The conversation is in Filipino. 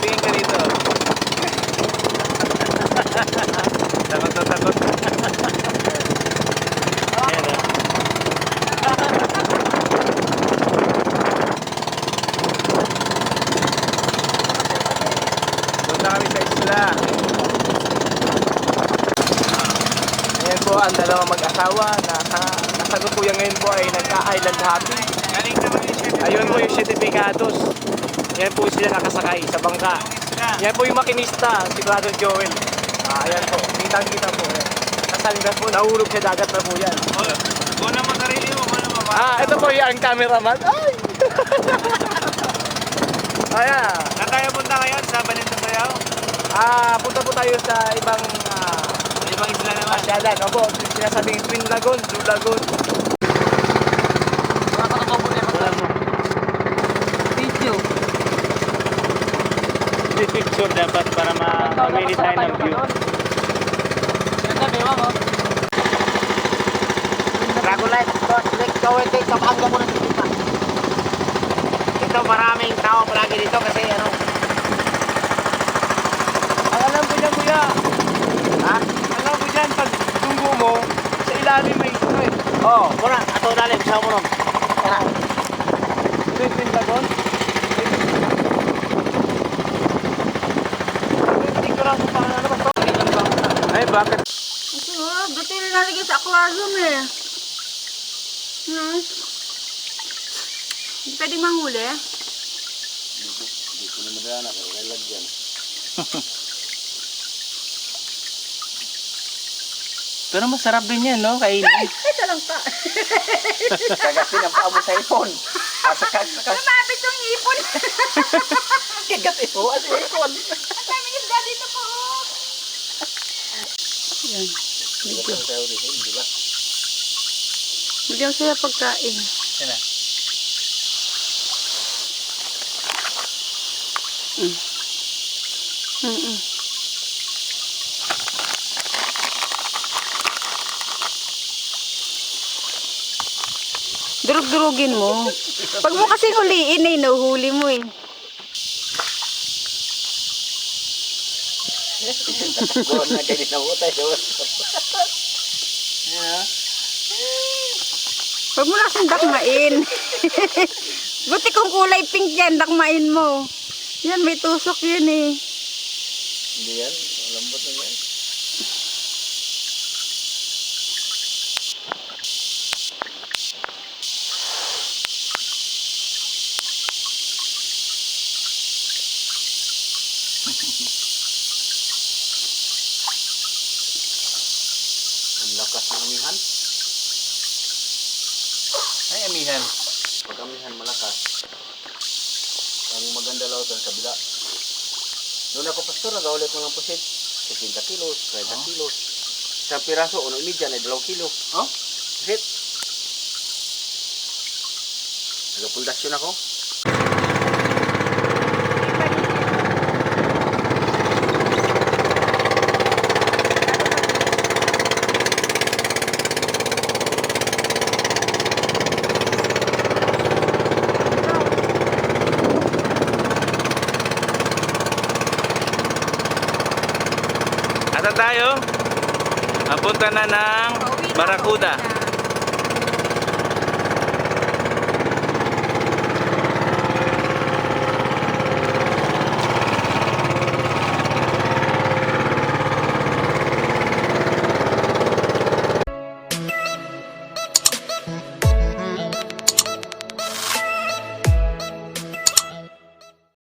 tingin ka dito. Takot na takot. Ayan o. Punta kami sa isla. Ayan po ang dalawang mag-asawa na kasalukuyan ngayon po ay nagka-island hopping. Ayun po yung sertifikados. Yan po sila nakasakay sa bangka. Yan po yung makinista, si Brother Joel. Ayan po, kitang-kita po. Kasalindas po, nahulog sa dagat na po yan. Una mo sarili mo, una mo. Ito po yung cameraman. Ay! Ayan. Saan tayo punta ngayon? Sa Balintong Sayaw? Punta po tayo sa ibang Ibang isla naman. asyadan. Opo, sinasabing Twin Lagoon, Blue Lagoon. Video. Picture dapat para mamili tayo ng view. Ganda, bewa mo. Dragon Light, kawete, kapangga mo ng silipa. Ito maraming tao palagi dito kasi ano. Ang alam ko dyan, kuya. Ha? Alam ko dyan, pag tunggo mo, sa ilalim may ito eh. Oo, muna, ato dalim, sa mo nun. Tara. Twin Lagoon. Tingko lang kung paano na ba? Ay, bakit? Buti nilalagay sa aquarium eh. Hindi pwedeng manghuli. Dito na madana, kaya lagyan. Pero masarap din yan, no? Kainin. Ay, talang ka. Kagatin ang paa mo sa ipon. Sakas. Lumapit yung ipon. Kagat ito, at ipon. Ang dami isda dito po. Yan. Bigyan sila pagkain. Yan na. Durug-durugin mo. Pag mo kasi huliin eh, nahuhuli mo eh. Buwan na kayo na utay. Huwag mo na kasing dakmain. Buti kung kulay pink yan, dakmain mo. Yan, may tusok yun eh. Hindi yan, malambot na yan. Ang lakas ng amihan. Ay, amihan. Pag amihan malakas. Ang maganda law ito sa kabila. Noon ako pastor, nag-aulit ko ng pusit. 15 kilos, 30 kilos. Sa piraso, unang imidyan ay 2 kilo. Oh? Pusit. Nagapundasyon ako. Asan tayo? Punta na ng Barracuda.